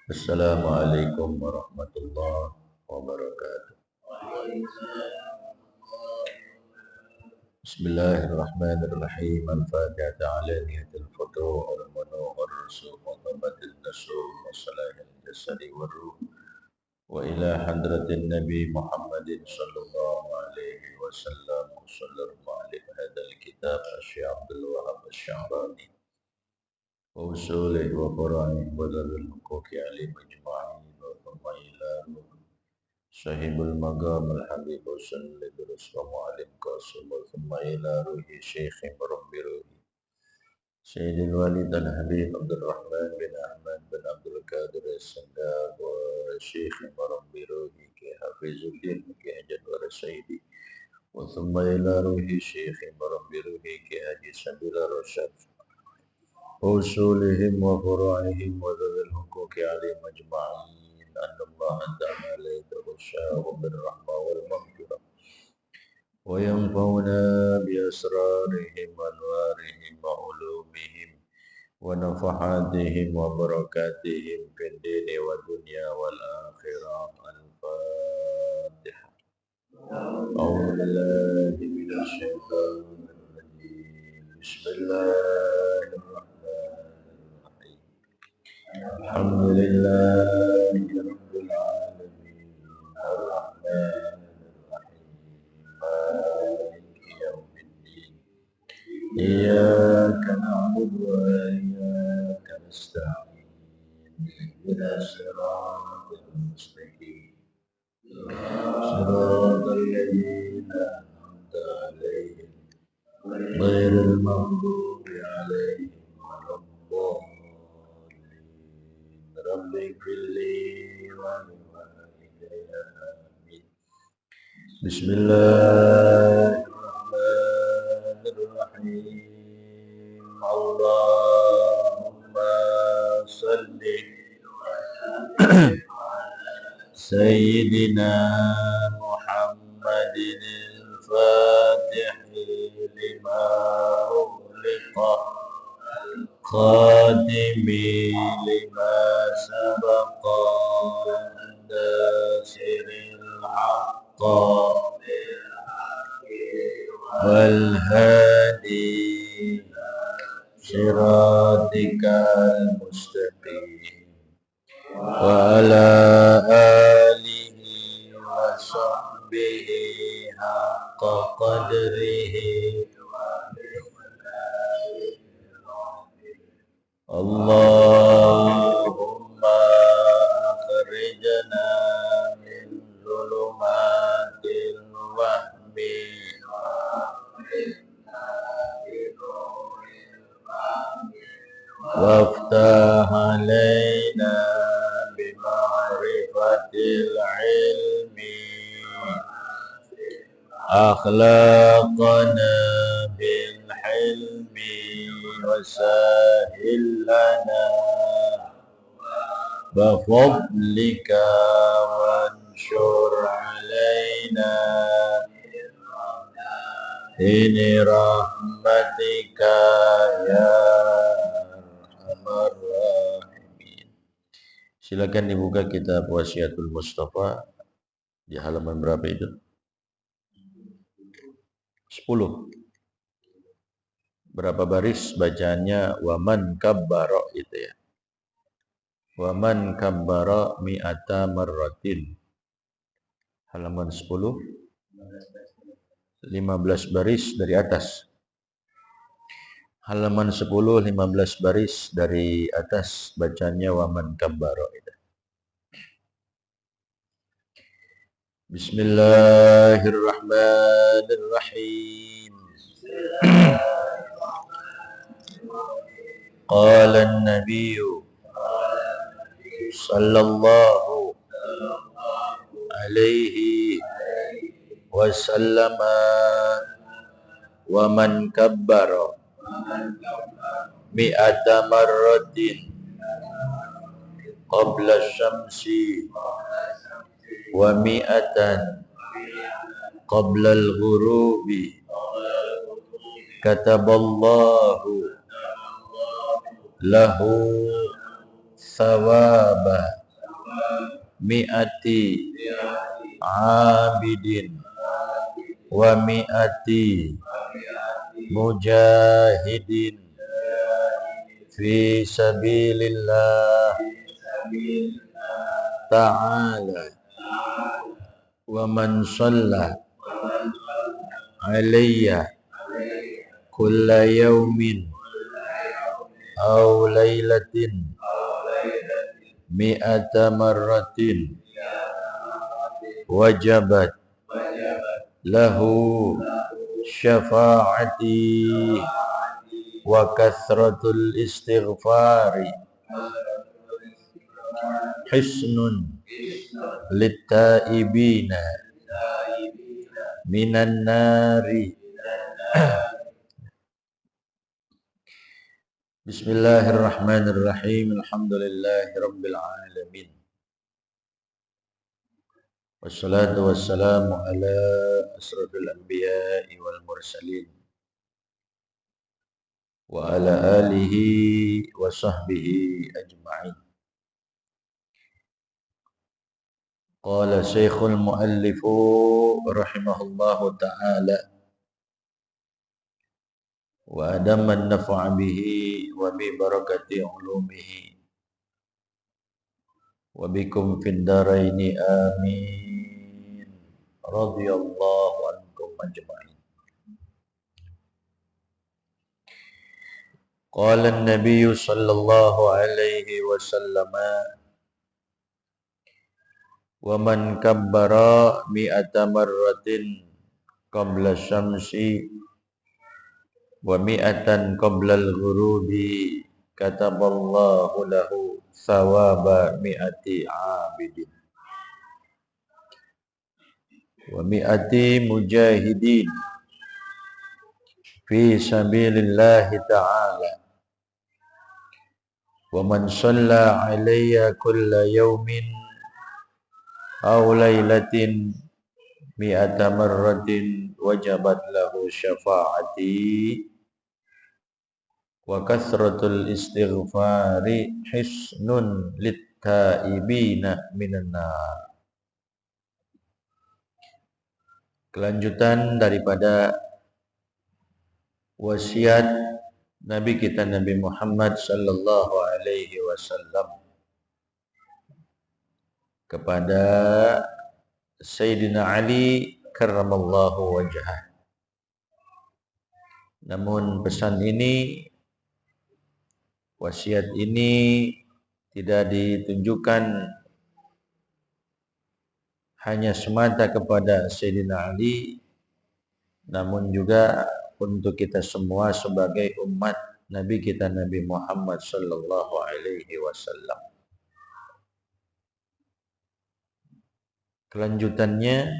Assalamualaikum warahmatullahi wabarakatuh. Bismillahirrahmanirrahim. Al-Fatihah ala niyatil futuh al-manu ar-rasul wa tabatil nasul wa salahil jasadi wa ruh wa ila hadratin Nabi Muhammadin sallallahu alaihi wasallam wa sallallahu alaihi hadal kitab Syekh Abdul Wahab Asy-Sya'rani wa usulih wa faraih wa dzal huquqi ali majma'in wa thumma ila ruh Sahibul Magam Al-Habib Husain Lidrus wa Mu'alim Qasim Thumma ila ruhi Syekh Murabbi ruhi Sayyidil Walid Al-Habib Abdul Rahman bin Ahmad bin Abdul Qadir As-Sandaq wa Syekh Murabbi ruhi Ki Hafizuddin Ki Hajat wa Sayyidi wa thumma ila ruhi Syekh Murabbi ruhi Ki Haji Sabila Rasyad usulihim wa furu'ihim wa dhawil huquqi alim ajma'in أن الله تعالى يتغشاه بالرحمة والمغفرة وينفعنا بأسرارهم وأنوارهم وعلومهم ونفحاتهم وبركاتهم في الدين والدنيا والآخرة. الفاتحة. أعوذ بالله من الشيطان الرجيم. بسم الله الرحمن الرحيم. الحمد لله رب العالمين الرحمن الرحيم مالك يوم الدين إياك نعبد وإياك نستعين اهدنا الصراط المستقيم صراط الذين أنعمت عليهم غير المغضوب عليهم ولا الضالين. رب اغفر لي ولوالدي آمين. بسم الله الرحمن الرحيم. اللهم صل سيدنا محمد الفاتح لما أغلق خاتم لما سبق ناصر الحق والهادي صراطك المستقيم وعلى آله وصحبه حق قدره. اللهم أخرجنا من ظلمات الوهم وافتح علينا بمعرفة العلم أخلاقنا بالحلم وسهل لنا بفضلك وانشر علينا إن رحمتك يا أرحم الراحمين. Silakan dibuka kitab Wasiatul Mustafa di halaman berapa itu? 10. Berapa baris bacaannya? Waman kabbara itu ya. Waman kabbara mi'ata marratin. Halaman 10. 15 baris dari atas. Halaman 10 15 baris dari atas bacanya waman kabbara itu. Bismillahirrahmanirrahim. Qala an-nabiy sallallahu alaihi wasallam wa man kabbara mi'ata marratin qabla syamsi wa mi'atan qabla al-ghurubi kataballahu lahu thawaba mi'ati abidin wa mi'ati mujahidin fi sabilillah ta'ala wa man shalla alayya kulla yawmin aw laylatin mi'ata marratin wajabat lahu syafa'ati wa kathratul istighfari hisnun littaibina minan nari. Bismillahirrahmanirrahim. Alhamdulillahirabbil alamin. Wassalatu wassalamu ala asrafil anbiya'i wal mursalin wa ala alihi wa sahbihi ajma'in. Qala Syekhul Muallifu rahimahullahu ta'ala wa adaman naf'a bihi wa bi barakati ulumihi wa bikum fid daraini amin. Radhiyallahu ankum ajma'in. Qala an-nabiy sallallahu alaihi wasallam wa man kabbara mi'ata marratin qabla syamsi wa mi'atan qabla al-ghurubi kataballahu lahu thawaba mi'ati abidin wa mi'ati mujahidin fi sabilillahi ta'ala wa man shalla alayya kulla yawmin aw laylatin mi'ata marratin wajabat lahu syafa'ati wa kasratul istighfari hisnun littaibina minan nar. Kelanjutan daripada wasiat Nabi kita Nabi Muhammad sallallahu alaihi wasallam kepada Sayyidina Ali karramallahu wajhah. Namun pesan ini, wasiat ini tidak ditunjukkan hanya semata kepada Sayyidina Ali, namun juga untuk kita semua sebagai umat Nabi kita Nabi Muhammad sallallahu alaihi wasallam. Kelanjutannya,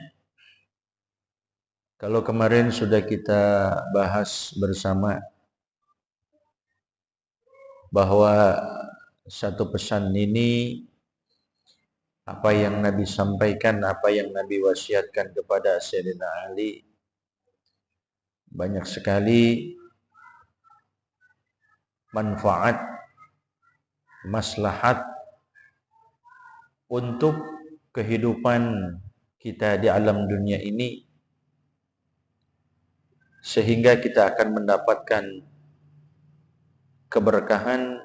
kalau kemarin sudah kita bahas bersama bahwa satu pesan ini, apa yang Nabi sampaikan, apa yang Nabi wasiatkan kepada Sayyidina Ali, banyak sekali manfaat, maslahat untuk kehidupan kita di alam dunia ini, sehingga kita akan mendapatkan keberkahan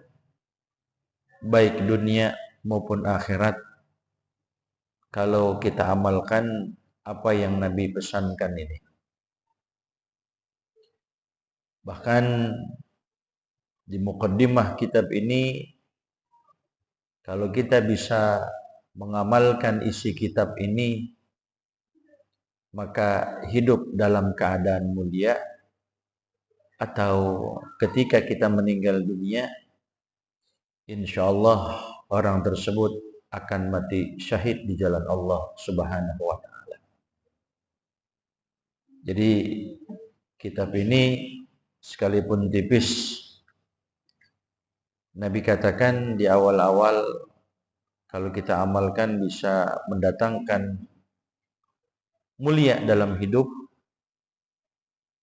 baik dunia maupun akhirat kalau kita amalkan apa yang Nabi pesankan ini. Bahkan di muqaddimah kitab ini, kalau kita bisa mengamalkan isi kitab ini, maka hidup dalam keadaan mulia, atau ketika kita meninggal dunia, insyaallah orang tersebut akan mati syahid di jalan Allah Subhanahu wa ta'ala. Jadi kitab ini sekalipun tipis, Nabi katakan di awal-awal kalau kita amalkan bisa mendatangkan mulia dalam hidup,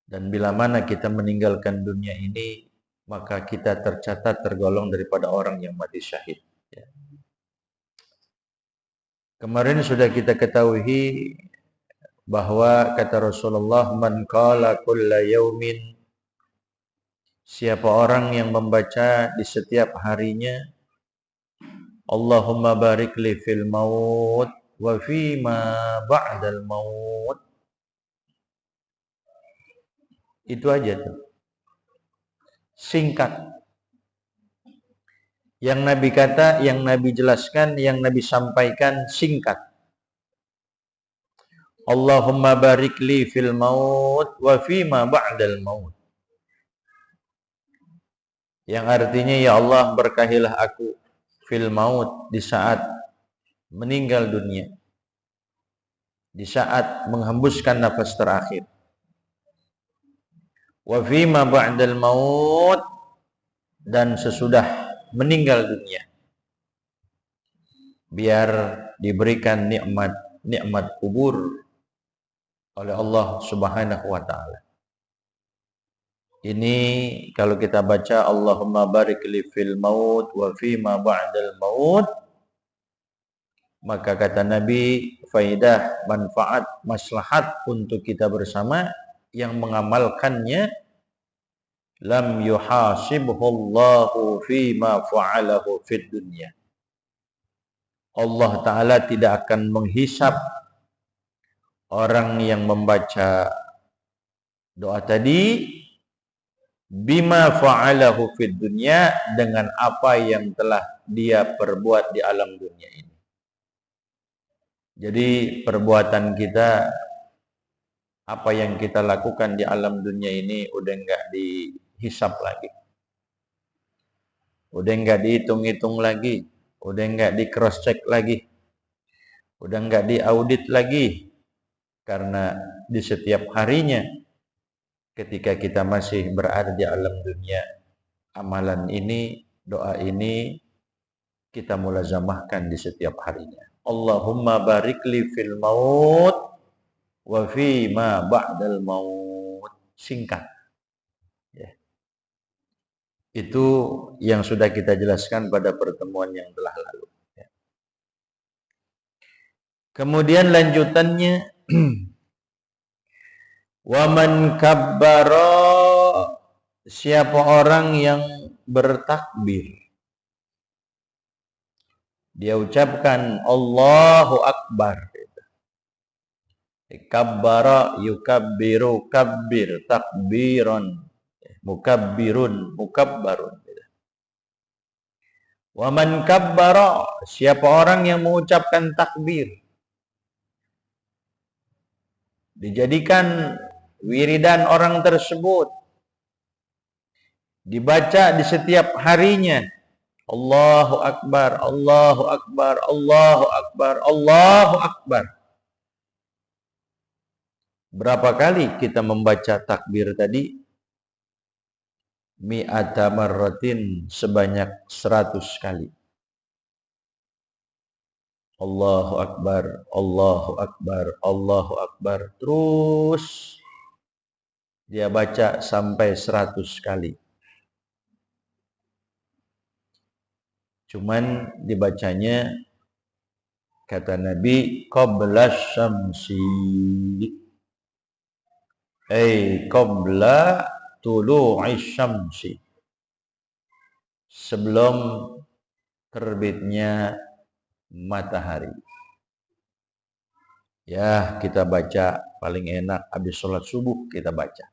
dan bila mana kita meninggalkan dunia ini, maka kita tercatat tergolong daripada orang yang mati syahid. Kemarin sudah kita ketahui bahwa kata Rasulullah, man qala kulla yaumin, siapa orang yang membaca di setiap harinya, Allahumma barik li fil maut wa fi ma ba'dal maut. Itu aja tuh. Singkat. Yang Nabi kata, yang Nabi jelaskan, yang Nabi sampaikan singkat. Allahumma barik li fil maut wa fi ma ba'dal maut. Yang artinya, ya Allah berkahilah aku fil maut, di saat meninggal dunia, di saat menghembuskan nafas terakhir. Wa fi ma ba'dal maut, dan sesudah meninggal dunia, biar diberikan nikmat kubur oleh Allah Subhanahu wa taala. Ini kalau kita baca Allahumma barik li fil maut wa fi ma ba'dal maut, maka kata Nabi, faidah, manfaat, maslahat untuk kita bersama yang mengamalkannya, lam yuhasibhullahu fi ma fa'alahu fid dunya. Allah Ta'ala tidak akan menghisap orang yang membaca doa tadi bima fa'alahu fid dunya, dengan apa yang telah dia perbuat di alam dunia ini. Jadi perbuatan kita, apa yang kita lakukan di alam dunia ini udah enggak dihisap lagi, udah enggak dihitung-hitung lagi, udah enggak di cross check lagi, udah enggak diaudit lagi, karena di setiap harinya ketika kita masih berada di alam dunia, amalan ini, doa ini kita mulazamahkan di setiap harinya. Allahumma barik li fil maut wa fi ma ba'dal maut. Singkat. Ya. Itu yang sudah kita jelaskan pada pertemuan yang telah lalu. Ya. Kemudian lanjutannya, wa man kabbara, siapa orang yang bertakbir, dia ucapkan Allahu Akbar. Kabbara yukabbiru kabbir takbiron, mukabbirun mukabbarun. Wa man kabbara, siapa orang yang mengucapkan takbir, dijadikan wiridan orang tersebut, dibaca di setiap harinya, Allahu Akbar, Allahu Akbar, Allahu Akbar, Allahu Akbar. Berapa kali kita membaca takbir tadi? Mi'ata marratin, sebanyak 100 kali. Allahu Akbar, Allahu Akbar, Allahu Akbar. Terus dia baca sampai 100 kali. Cuman dibacanya, kata Nabi, qabla syamsi, qabla tulu'i syamsi, sebelum terbitnya matahari. Ya, kita baca paling enak habis sholat subuh kita baca.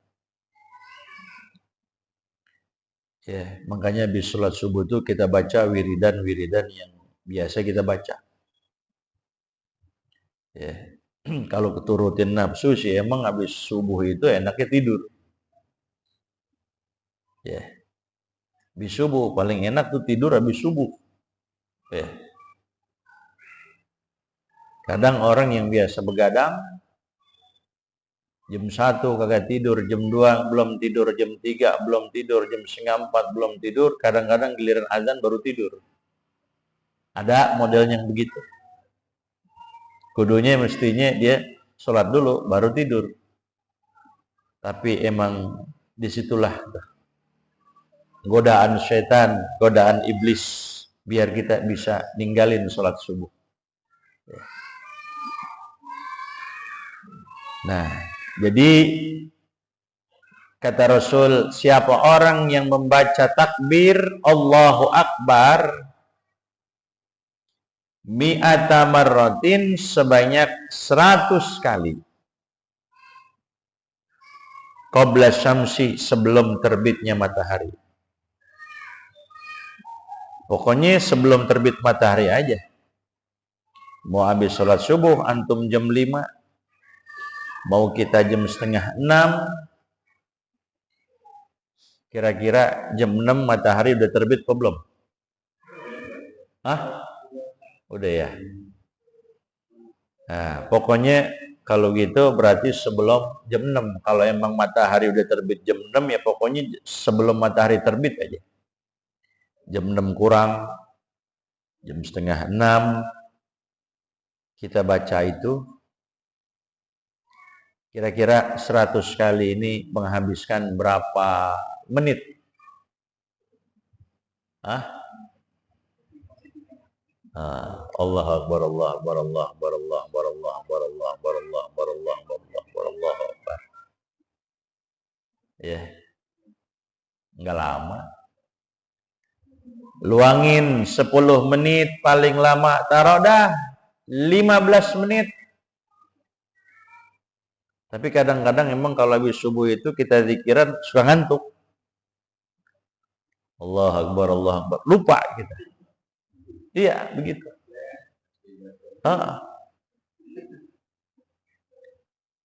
Ya, makanya habis sholat subuh itu kita baca wiridan-wiridan yang biasa kita baca. Ya, kalau keturutin nafsu sih emang habis subuh itu enaknya tidur. Ya, habis subuh paling enak tuh tidur habis subuh. Ya. Kadang orang yang biasa begadang, jam 1 kagak tidur, jam 2 belum tidur, jam 3 belum tidur, jam setengah 4 belum tidur, kadang-kadang giliran azan baru tidur. Ada model yang begitu. Kudunya mestinya dia sholat dulu baru tidur. Tapi emang disitulah godaan setan, godaan iblis biar kita bisa ninggalin sholat subuh. Nah, jadi kata Rasul, siapa orang yang membaca takbir Allahu Akbar mi'ata marratin sebanyak 100 kali. Qabla syamsi, sebelum terbitnya matahari. Pokoknya sebelum terbit matahari aja. Mau habis sholat subuh, antum jam 5. Mau kita jam setengah 6. Kira-kira jam 6 matahari udah terbit atau belum? Hah? Udah ya. Nah, pokoknya kalau gitu berarti sebelum jam 6. Kalau emang matahari udah terbit jam 6 ya pokoknya sebelum matahari terbit aja. Jam 6 kurang, jam setengah 6 kita baca itu. Kira-kira 100 kali ini menghabiskan berapa menit? Hah? Allah Akbar, Allah Akbar, Allah Akbar, Allah Akbar, Allah Akbar, Allah Akbar, Allah Akbar, Allah Akbar, Allah Akbar, Allah Akbar. Ya, enggak lama. Luangin 10 menit, paling lama taruh dah 15 menit. Tapi kadang-kadang emang kalau habis subuh itu kita zikiran suka ngantuk. Allah Akbar, Allah Akbar. Lupa kita. Iya, begitu.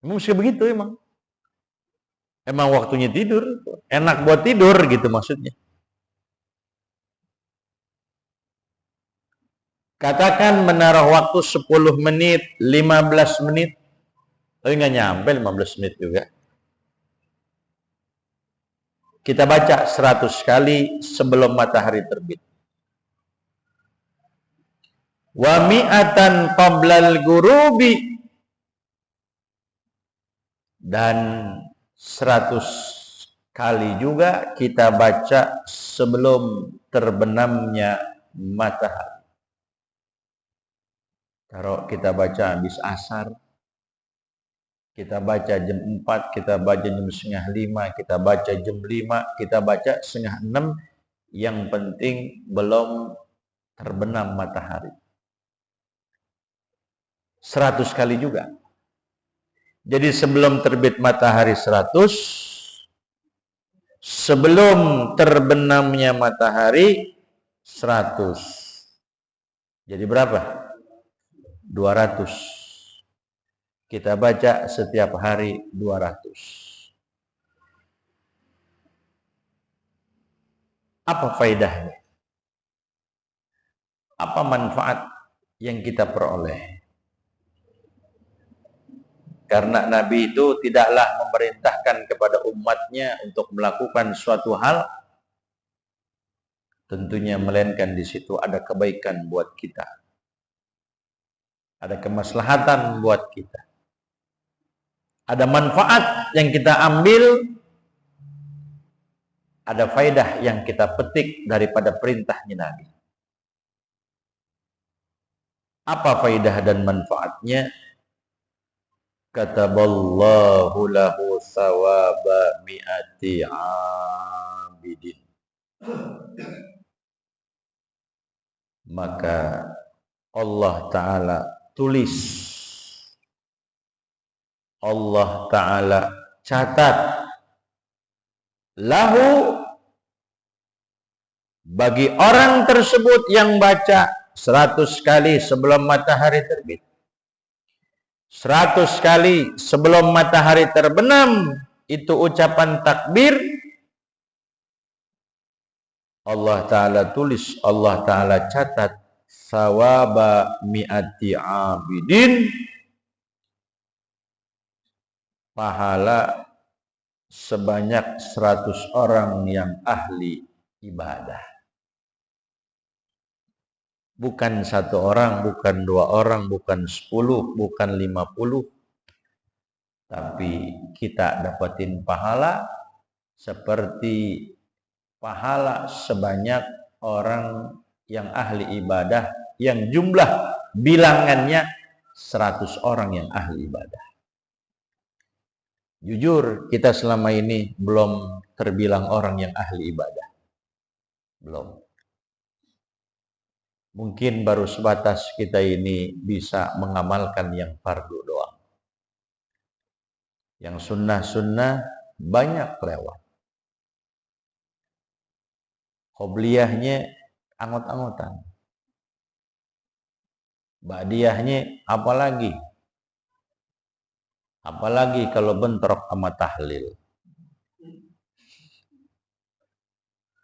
Mesti begitu emang. Emang waktunya tidur. Enak buat tidur gitu maksudnya. Katakan menaruh waktu 10 menit, 15 menit. Tapi nggak nyampe 15 menit juga. Kita baca 100 kali sebelum matahari terbit. Wa mi'atan qablal gurubi, dan 100 kali juga kita baca sebelum terbenamnya matahari. Kalau kita baca habis asar, kita baca jam 4, kita baca jam setengah 5, kita baca jam 5, kita baca setengah 6, yang penting belum terbenam matahari. 100 kali juga. Jadi sebelum terbit matahari 100, sebelum terbenamnya matahari 100. Jadi berapa? 200. Kita baca setiap hari 200. Apa faedahnya? Apa manfaat yang kita peroleh? Karena Nabi itu tidaklah memerintahkan kepada umatnya untuk melakukan suatu hal, tentunya melainkan di situ ada kebaikan buat kita. Ada kemaslahatan buat kita. Ada manfaat yang kita ambil, ada faedah yang kita petik daripada perintahnya Nabi. Apa faedah dan manfaatnya? Kataballahu lahu thawaba mi'ati abidin. Maka Allah Ta'ala tulis, Allah Ta'ala catat, lahu, bagi orang tersebut yang baca 100 kali sebelum matahari terbit, 100 kali sebelum matahari terbenam, itu ucapan takbir, Allah Ta'ala tulis, Allah Ta'ala catat, sawaba mi'ati abidin, pahala sebanyak 100 orang yang ahli ibadah. Bukan 1 orang, bukan 2 orang, bukan 10, bukan 50. Tapi kita dapatin pahala seperti pahala sebanyak orang yang ahli ibadah, yang jumlah bilangannya 100 orang yang ahli ibadah. Jujur, kita selama ini belum terbilang orang yang ahli ibadah. Belum. Mungkin baru sebatas kita ini bisa mengamalkan yang fardu doang. Yang sunnah-sunnah banyak lewat. Qobliyahnya angot-angotan. Ba'diyahnya apalagi? Apalagi kalau bentrok sama tahlil.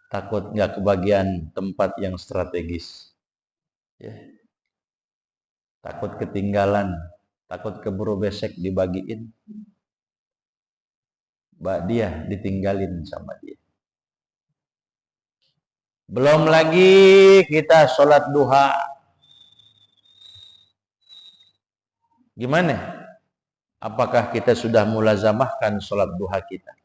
Takut nggak kebagian tempat yang strategis. Ya. Takut ketinggalan, takut keburu besek dibagiin. Ba'diyah ditinggalin sama dia. Belum lagi kita sholat duha. Gimana? Apakah kita sudah mulazamahkan sholat duha kita?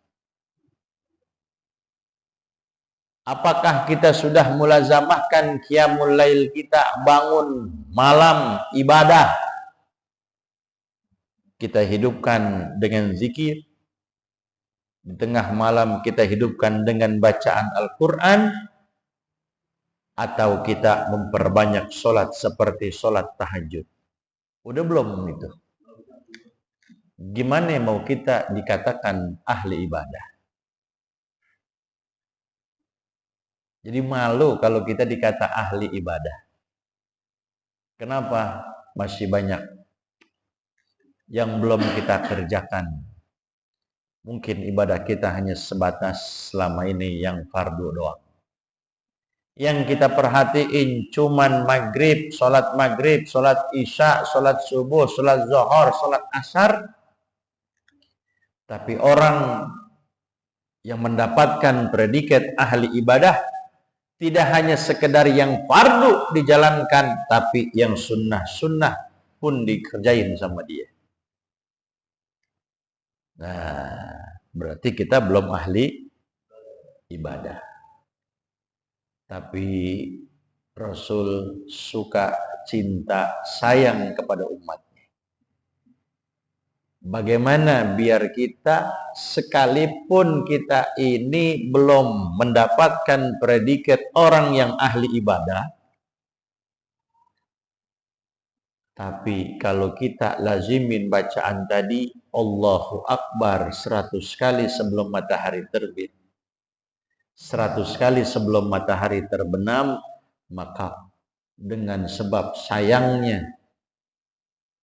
Apakah kita sudah mulazamahkan qiyamul lail kita, bangun malam ibadah? Kita hidupkan dengan zikir. Di tengah malam kita hidupkan dengan bacaan Al-Quran, atau kita memperbanyak sholat seperti sholat tahajud. Udah belum itu? Gimana mau kita dikatakan ahli ibadah? Jadi malu kalau kita dikata ahli ibadah. Kenapa? Masih banyak yang belum kita kerjakan. Mungkin ibadah kita hanya sebatas selama ini yang fardu doang. Yang kita perhatiin cuman maghrib, sholat isya, sholat subuh, sholat zuhur, sholat asar. Tapi orang yang mendapatkan predikat ahli ibadah tidak hanya sekedar yang fardu dijalankan, tapi yang sunnah-sunnah pun dikerjain sama dia. Nah, berarti kita belum ahli ibadah. Tapi Rasul suka, cinta, sayang kepada umatnya. Bagaimana biar kita, sekalipun kita ini belum mendapatkan predikat orang yang ahli ibadah, tapi kalau kita lazimin bacaan tadi, Allahu Akbar 100 kali sebelum matahari terbit, 100 kali sebelum matahari terbenam, maka dengan sebab sayangnya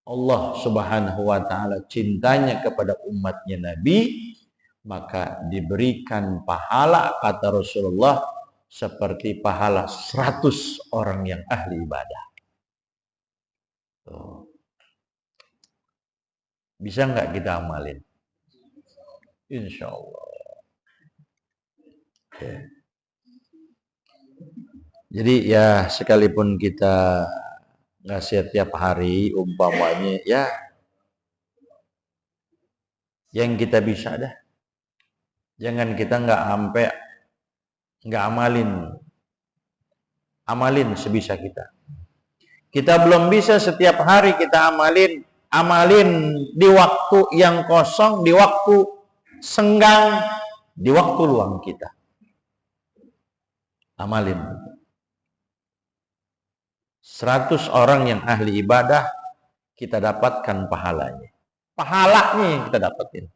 Allah Subhanahu wa ta'ala, cintanya kepada umatnya Nabi, maka diberikan pahala, kata Rasulullah, seperti pahala 100 orang yang ahli ibadah. Tuh. Bisa nggak kita amalin? Insya Allah. Oke. Jadi ya sekalipun kita ngasih tiap hari, umpamanya ya yang kita bisa dah. Jangan kita nggak amalin sebisa kita. Kita belum bisa setiap hari kita amalin di waktu yang kosong, di waktu senggang, di waktu luang kita. Amalin. 100 orang yang ahli ibadah, kita dapatkan pahalanya. Pahalanya yang kita dapatin.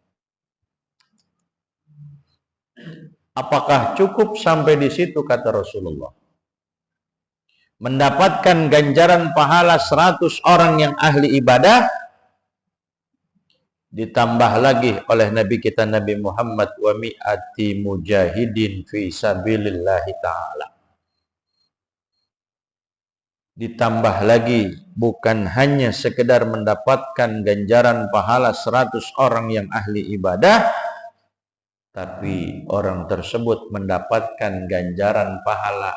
Apakah cukup sampai di situ, kata Rasulullah? Mendapatkan ganjaran pahala 100 orang yang ahli ibadah, ditambah lagi oleh Nabi kita Nabi Muhammad, wa mi'ati mujahidin fi sabilillahi ta'ala. Ditambah lagi, bukan hanya sekedar mendapatkan ganjaran pahala 100 orang yang ahli ibadah, tapi orang tersebut mendapatkan ganjaran pahala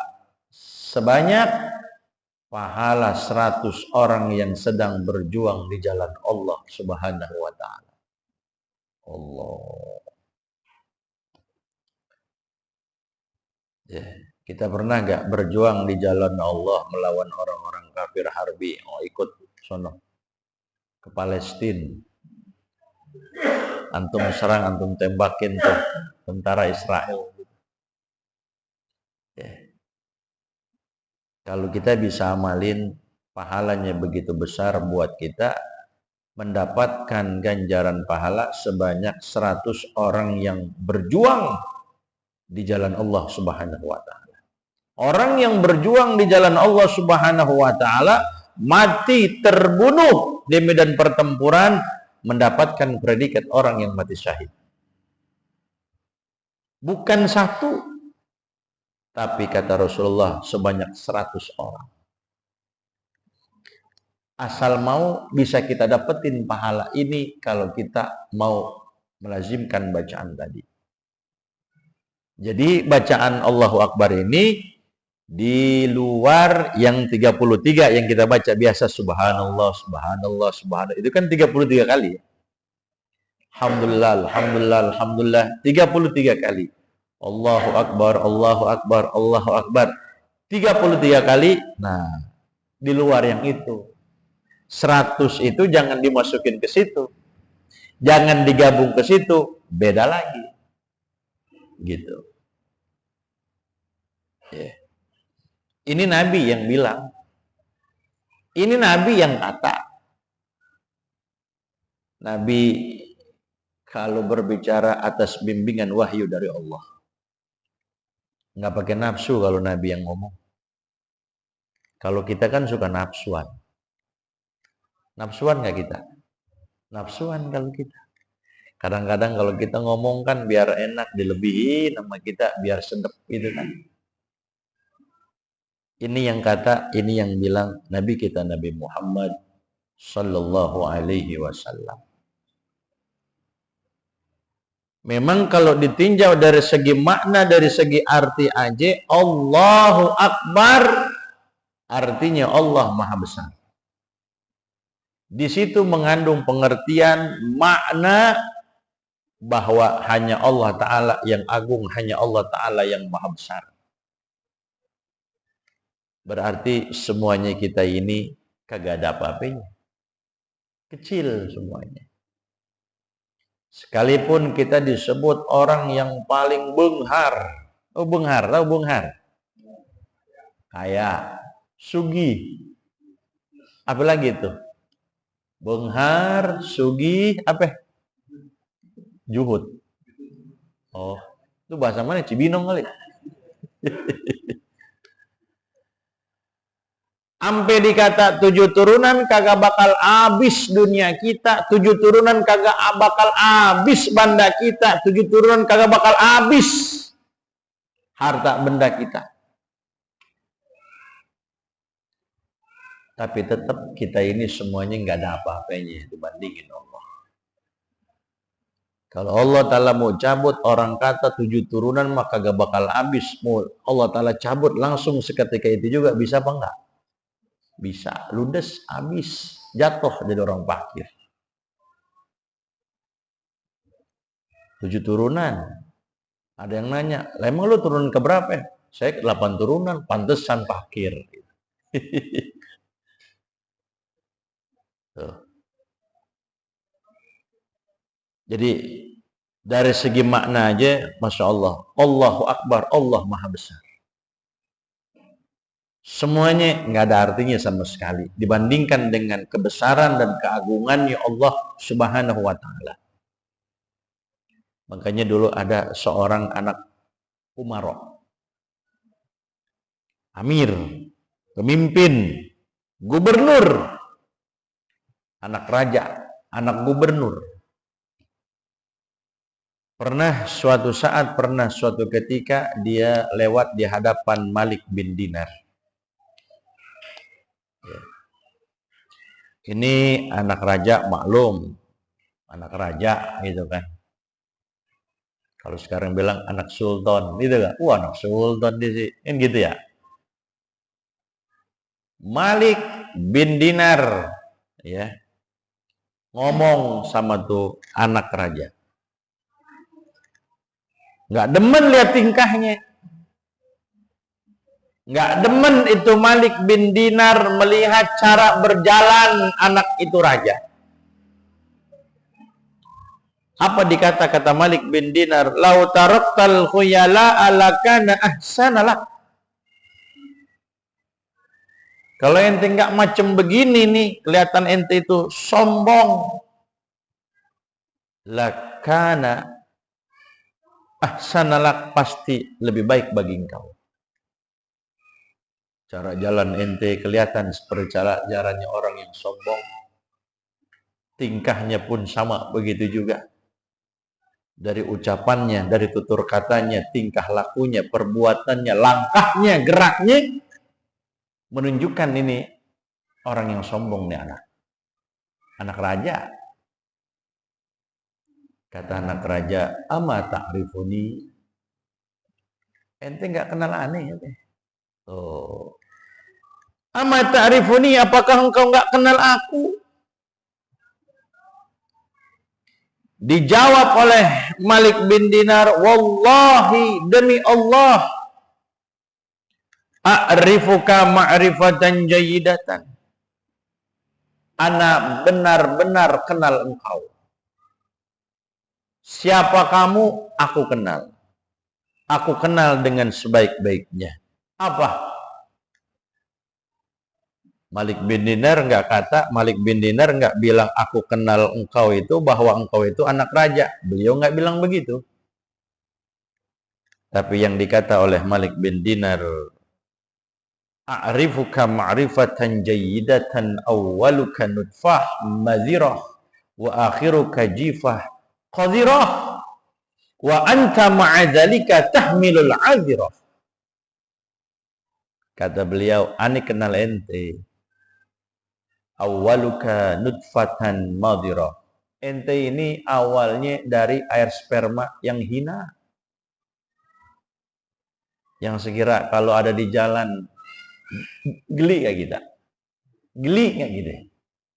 sebanyak pahala 100 orang yang sedang berjuang di jalan Allah Subhanahu wa ta'ala. Allah. Ya. Kita pernah nggak berjuang di jalan Allah melawan orang-orang kafir harbi? Oh, ikut sono ke Palestina. Antum serang, antum tembakin tuh tentara Israel. Ya. Kalau kita bisa amalin, pahalanya begitu besar buat kita, mendapatkan ganjaran pahala sebanyak 100 orang yang berjuang di jalan Allah Subhanahu wa Ta'ala. Orang yang berjuang di jalan Allah Subhanahu wa Ta'ala mati terbunuh di medan pertempuran mendapatkan predikat orang yang mati syahid. Bukan satu, tapi kata Rasulullah sebanyak 100 orang. Asal mau bisa kita dapetin pahala ini kalau kita mau melazimkan bacaan tadi. Jadi bacaan Allahu Akbar ini di luar yang 33 yang kita baca biasa, subhanallah, subhanallah, subhanallah, itu kan 33 kali. Alhamdulillah, alhamdulillah, alhamdulillah, 33 kali. Allahu Akbar, Allahu Akbar, Allahu Akbar, 33 kali. Nah, di luar yang itu 100 itu jangan dimasukin ke situ, jangan digabung ke situ, beda lagi gitu. Yeah. Ini Nabi yang bilang. Ini Nabi yang kata. Nabi kalau berbicara atas bimbingan wahyu dari Allah. Nggak pakai nafsu kalau Nabi yang ngomong. Kalau kita kan suka nafsuan. Nafsuan nggak kita? Nafsuan kalau kita. Kadang-kadang kalau kita ngomong kan biar enak, dilebihin sama kita, biar sedep gitu kan. Ini yang kata, ini yang bilang Nabi kita Nabi Muhammad Sallallahu Alaihi Wasallam. Memang kalau ditinjau dari segi makna, dari segi arti aja, Allahu Akbar artinya Allah Maha Besar. Di situ mengandung pengertian makna bahwa hanya Allah Ta'ala yang agung, hanya Allah Ta'ala yang Maha Besar. Berarti semuanya kita ini kagak ada apa-apanya. Kecil semuanya. Sekalipun kita disebut orang yang paling benghar. Oh, benghar, tahu benghar? Kaya, sugih. Apa lagi itu? Benghar, sugih, apa? Juhud. Oh, itu bahasa mana? Cibinong kali. Sampai dikata 7 turunan kagak bakal habis dunia kita, 7 turunan kagak bakal habis benda kita, 7 turunan kagak bakal habis harta benda kita. Tapi tetap kita ini semuanya nggak ada apa-apanya dibandingin Allah. Kalau Allah Ta'ala mau cabut, orang kata 7 turunan maka kagak bakal habis. Mau Allah Ta'ala cabut langsung seketika itu juga, bisa apa enggak? Bisa, ludes, habis, jatuh jadi orang fakir. 7 turunan. Ada yang nanya, emang lu turun ke berapa? Saya 8 turunan, pantesan fakir. Tuh. Jadi dari segi makna aja, Masya Allah, Allahu Akbar, Allah Maha Besar. Semuanya nggak ada artinya sama sekali dibandingkan dengan kebesaran dan keagungannya Allah Subhanahu wa Ta'ala. Makanya dulu ada seorang anak umaro, amir, pemimpin, gubernur, anak raja, anak gubernur. Pernah suatu ketika dia lewat di hadapan Malik bin Dinar. Ini anak raja, maklum, anak raja gitu kan. Kalau sekarang bilang anak sultan, gitu kan? Anak sultan di sini, kan gitu ya. Malik bin Dinar, ya, ngomong sama tuh anak raja. Nggak demen lihat tingkahnya. Nggak demen itu Malik bin Dinar melihat cara berjalan anak itu raja. Apa kata Malik bin Dinar? Lau taraktal khuyala alakana ahsanalak. Kalau ente nggak macam begini nih, kelihatan ente itu sombong. Lakana ahsanalak, pasti lebih baik bagi engkau. Cara jalan ente kelihatan seperti jalannya orang yang sombong. Tingkahnya pun sama begitu juga. Dari ucapannya, dari tutur katanya, tingkah lakunya, perbuatannya, langkahnya, geraknya, menunjukkan ini orang yang sombong nih anak raja. Kata anak raja, ama ta'rifuni, ente nggak kenal aneh ya? Oh, ama ta'rifuni, apakah engkau nggak kenal aku? Dijawab oleh Malik bin Dinar, wallahi, demi Allah, a'rifuka ma'rifatan jayyidatan. Ana benar-benar kenal engkau. Siapa kamu? Aku kenal. Aku kenal dengan sebaik-baiknya. Apa? Malik bin Dinar nggak bilang aku kenal engkau itu bahwa engkau itu anak raja. Beliau nggak bilang begitu. Tapi yang dikata oleh Malik bin Dinar, a'rifuka ma'rifatan jayyidatan awwaluka nutfah madhirah wa akhiruka jifah qadirah wa anta ma'adzalika tahmilul azirah. Kata beliau, ani kenal ente. Awwaluka nutfatan madhirah. Ente ini awalnya dari air sperma yang hina. Yang sekira kalau ada di jalan geli kayak kita. Geli kayak gitu.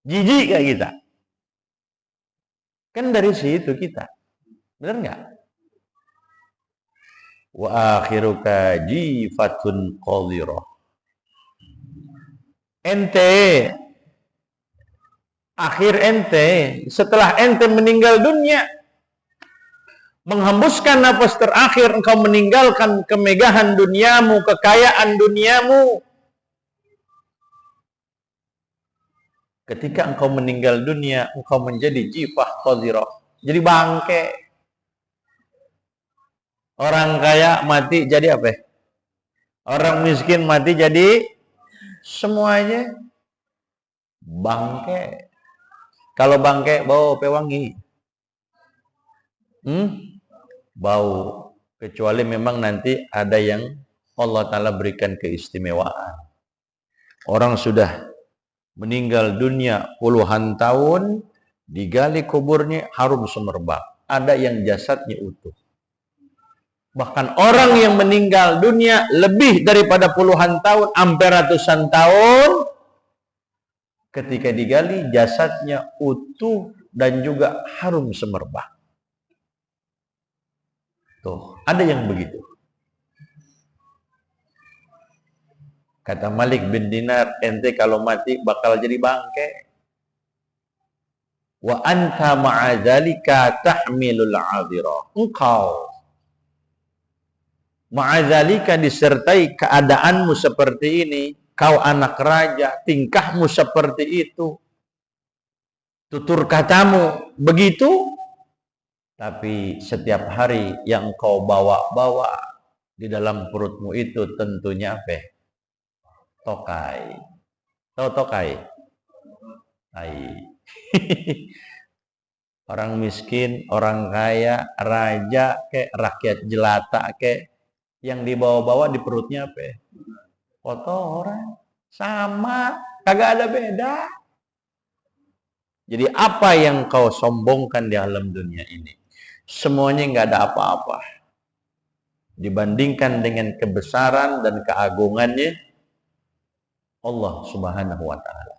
Jijik kayak kita. Kan dari situ kita. Benar nggak? Wa akhiruka jifatun qadirah. Ente, akhir ente, setelah ente meninggal dunia, menghembuskan nafas terakhir, engkau meninggalkan kemegahan duniamu, kekayaan duniamu. Ketika engkau meninggal dunia, engkau menjadi jifah qadirah, jadi bangke. Orang kaya mati jadi apa? Orang miskin mati jadi semuanya bangke. Kalau bangke bau pewangi. Bau. Kecuali memang nanti ada yang Allah Ta'ala berikan keistimewaan. Orang sudah meninggal dunia puluhan tahun, digali kuburnya harum semerbak. Ada yang jasadnya utuh. Bahkan orang yang meninggal dunia lebih daripada puluhan tahun, hampir ratusan tahun, ketika digali jasadnya utuh dan juga harum semerbak. Tuh, ada yang begitu. Kata Malik bin Dinar, ente kalau mati bakal jadi bangke. Wa anta ma'adzalika tahmilul 'adhira. Engkau ma'adzalika disertai keadaanmu seperti ini, kau anak raja, tingkahmu seperti itu, tutur katamu begitu, tapi setiap hari yang kau bawa-bawa di dalam perutmu itu tentunya apa? Tokai. Tahu tokai? Tai. Orang miskin, orang kaya, raja, rakyat jelata, yang dibawa-bawa di perutnya apa? Kotoran. Sama, kagak ada beda. Jadi apa yang kau sombongkan di alam dunia ini, semuanya nggak ada apa-apa dibandingkan dengan kebesaran dan keagungannya Allah Subhanahu wa Ta'ala.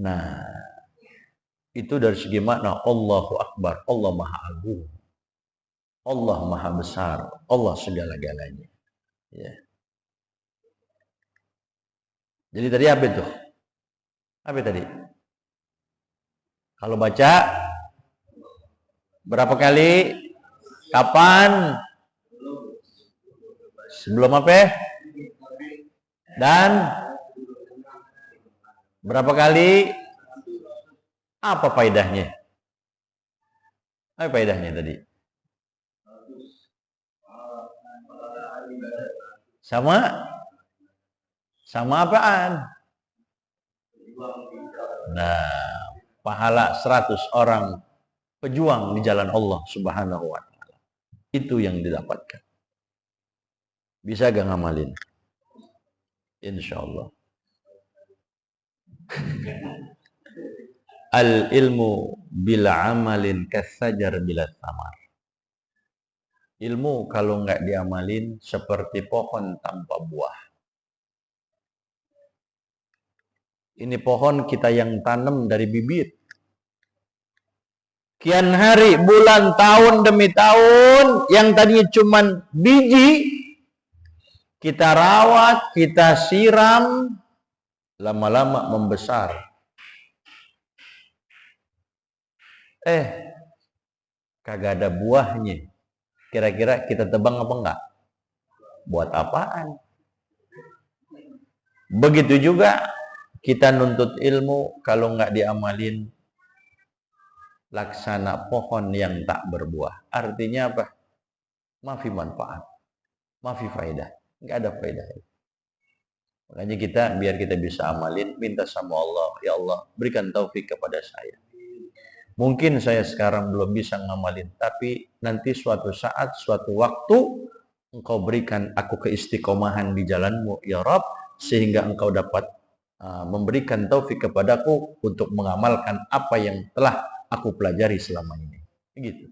Nah, itu dari segi makna Allahu Akbar, Allah Maha Agung, Allah Maha Besar, Allah segala-galanya. Ya. Jadi tadi apa itu? Apa tadi? Kalau baca berapa kali? Kapan? Sebelum apa? Dan berapa kali? Apa faedahnya? Apa faedahnya tadi? Sama apaan? Nah, pahala 100 orang pejuang di jalan Allah Subhanahu wa taala. Itu yang didapatkan. Bisa gak ngamalin? Insyaallah. Al ilmu bila amalin kasajar bila samar. Ilmu kalau nggak diamalin seperti pohon tanpa buah. Ini pohon kita yang tanam dari bibit. Kian hari, bulan, tahun demi tahun, yang tadinya cuma biji, kita rawat, kita siram, lama-lama membesar. Kagak ada buahnya. Kira-kira kita tebang apa enggak? Buat apaan? Begitu juga kita nuntut ilmu, kalau enggak diamalin, laksana pohon yang tak berbuah. Artinya apa? Mafi manfaat, mafi faedah. Enggak ada faedah. Makanya kita, biar kita bisa amalin, minta sama Allah, ya Allah, berikan taufik kepada saya. Mungkin saya sekarang belum bisa ngamalin, tapi nanti suatu saat, suatu waktu, Engkau berikan aku keistiqomahan di jalanmu, ya Rabb, sehingga Engkau dapat memberikan taufik kepadaku untuk mengamalkan apa yang telah aku pelajari selama ini. Begitu.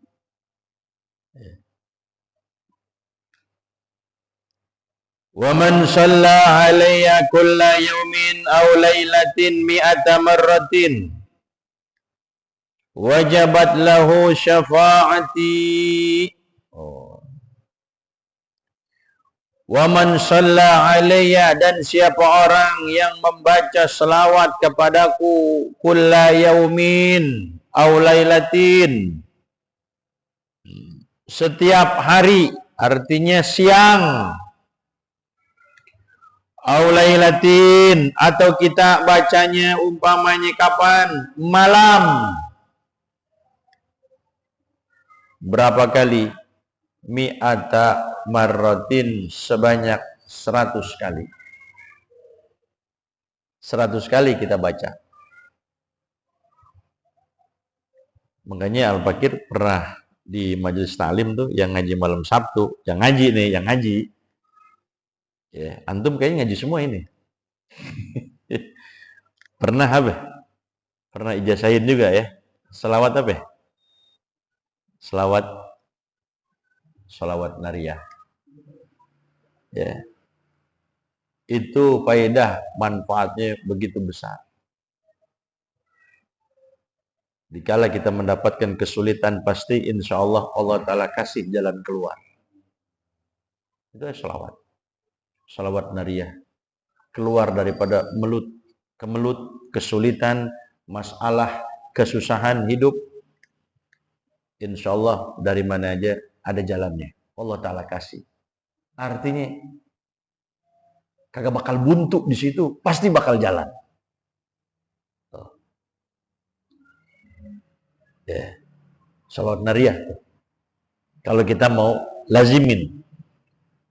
Wa man shalla alayya kulla yawmin aw lailatin mi'ata marratin wajabat lahu syafaati. Wa man shalla alayya, dan siapa orang yang membaca selawat kepadaku kulla yaumin aw lailatin, setiap hari, artinya siang, aw lailatin, atau kita bacanya umpamanya kapan? Malam. Berapa kali? Mi'ata marratin, sebanyak 100 kali. 100 kali kita baca. Makanya Al-Fakir pernah di majelis taklim tuh, yang ngaji malam Sabtu, yang ngaji nih, yang ngaji. Ya, antum kayaknya ngaji semua ini. Pernah apa? Pernah ijazahin juga ya. Selawat apa? Salawat nariyah. Ya. Itu faedah manfaatnya begitu besar. Dikala kita mendapatkan kesulitan, pasti insya Allah Allah Ta'ala kasih jalan keluar. Itu salawat. Salawat nariyah. Keluar daripada kemelut, kesulitan, masalah, kesusahan hidup. Insya Allah dari mana aja ada jalannya. Allah Ta'ala kasih. Artinya kagak bakal buntu di situ, pasti bakal jalan. Ya. Salawat nariyah. Kalau kita mau lazimin,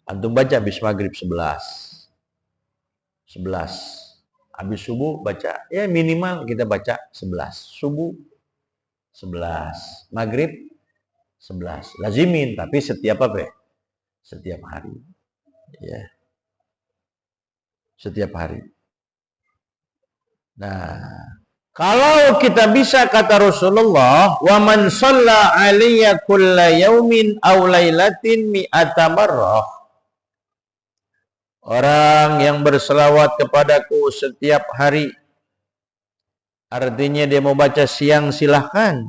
antum baca habis maghrib 11. Habis subuh baca, ya minimal kita baca 11. Subuh 11, maghrib 11. Lazimin, tapi setiap apa ya? Setiap hari. Ya. Setiap hari. Nah, kalau kita bisa, kata Rasulullah, wa man shalla alayya kulla yaumin aw lailatin mi'ata marrah. Orang yang berselawat kepadaku setiap hari, artinya dia mau baca siang silahkan,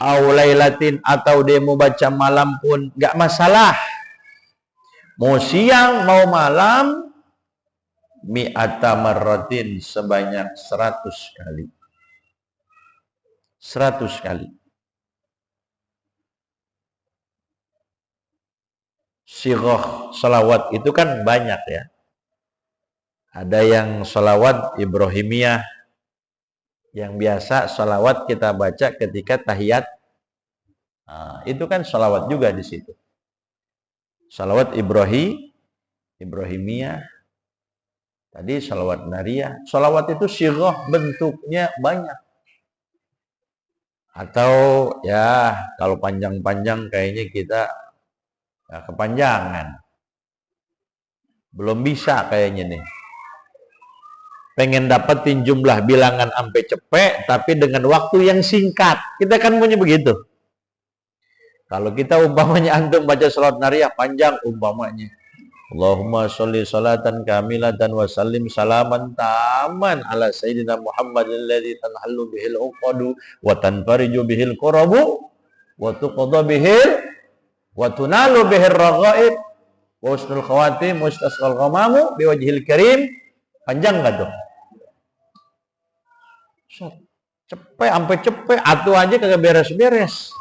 aw lailatin, atau dia mau baca malam pun enggak masalah. Mau siang mau malam mi'ata marratin, sebanyak 100 kali. 100 kali. Sighah salawat itu kan banyak ya. Ada yang salawat Ibrahimiyah, yang biasa salawat kita baca ketika tahiyat. Nah, itu kan salawat juga di situ. Salawat Ibrahimiyah. Tadi salawat nariyah. Salawat itu sighah bentuknya banyak. Atau ya kalau panjang-panjang kayaknya kita kepanjangan. Belum bisa kayaknya nih. Pengen dapetin jumlah bilangan sampai cepet, tapi dengan waktu yang singkat. Kita kan punya begitu. Kalau kita umpamanya antum baca salat nariyah panjang umpamanya. Allahumma sholli salatan kamilatan wa sallim salaman taman ala sayyidina Muhammadin alladzi tanhallu bihil uqadu wa tanfariju bihil qurabu wa tuqadha bihil wa tunalu bihir raghaib wa husnul khawatim wa istasqal ghamamu biwajhil karim. Panjang enggak tuh? Cepet sampai cepet, atuh aja kagak beres-beres.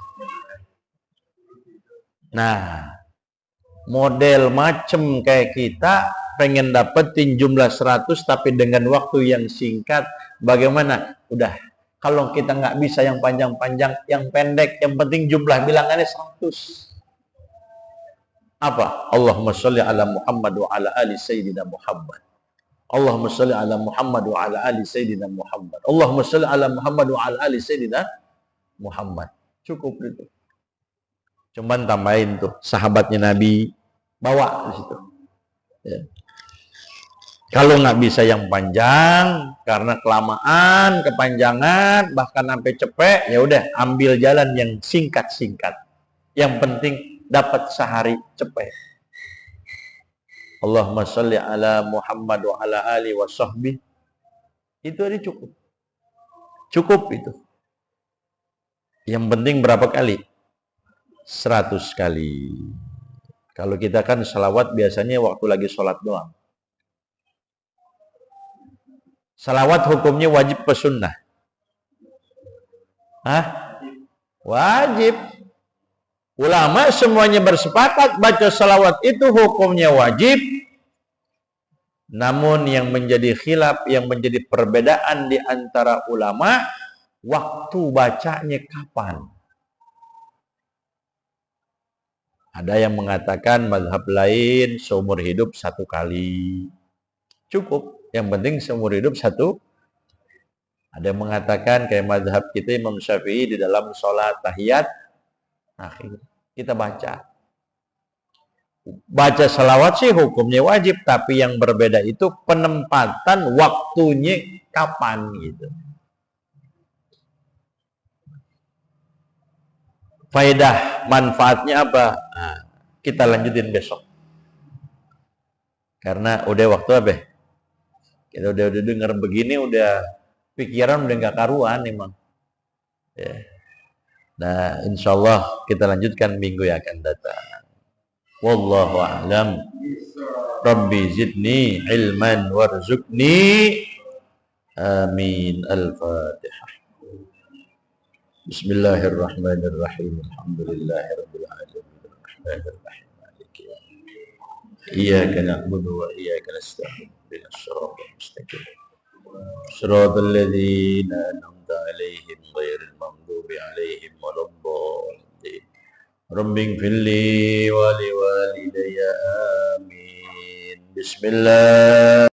Nah, model macem kayak kita pengen dapetin jumlah 100 tapi dengan waktu yang singkat, bagaimana? Udah, kalau kita nggak bisa yang panjang-panjang, yang pendek, yang penting jumlah bilangannya 100. Apa? Allahumma sholli ala Muhammad wa ala ali sayyidina Muhammad. Allahumma sholli ala Muhammad wa ala ali sayyidina Muhammad. Allahumma sholli ala Muhammad wa ala ali sayyidina Muhammad. Cukup itu. Cuman tambahin tuh sahabatnya Nabi bawa di situ. Ya. Kalau nggak bisa yang panjang karena kelamaan, kepanjangan, bahkan sampai cepet, ya udah ambil jalan yang singkat-singkat. Yang penting dapat sehari cepet. Allahumma sholli ala Muhammad wa ala ali wa sahbihi. Itu aja cukup. Cukup itu. Yang penting berapa kali? 100 kali. Kalau kita kan salawat biasanya waktu lagi sholat doang. Salawat hukumnya wajib apa sunnah? Hah? Wajib. Ulama semuanya bersepakat baca salawat itu hukumnya wajib. Namun yang menjadi khilaf, yang menjadi perbedaan di antara ulama, waktu bacanya kapan? Ada yang mengatakan mazhab lain seumur hidup 1 kali. Cukup. Yang penting seumur hidup 1. Ada yang mengatakan kayak mazhab kita Imam Syafi'i di dalam sholat tahiyat akhir. Kita baca. Baca salawat sih hukumnya wajib. Tapi yang berbeda itu penempatan waktunya kapan gitu. Faedah manfaatnya apa? Nah, kita lanjutin besok. Karena udah waktu apa? Kita udah dengar begini, udah pikiran udah nggak karuan emang. Ya. Nah, insyaallah kita lanjutkan minggu yang akan datang. Wallahu a'lam. Rabbi zidni ilman warzuqni. Amin. Al-Fatihah. Bismillahirrahmanirrahim. Alhamdulillahirabbil alamin. Arrahmanirrahim. Maliki yaumiddin. Iyyaka na'budu wa iyyaka nasta'in. Ihdinas siratal mustaqim. Shiratal ladzina an'amta 'alaihim ghairil maghdubi 'alaihim waladdallin. Rabbighfirli wa liwalidayya. Amin. Bismillah.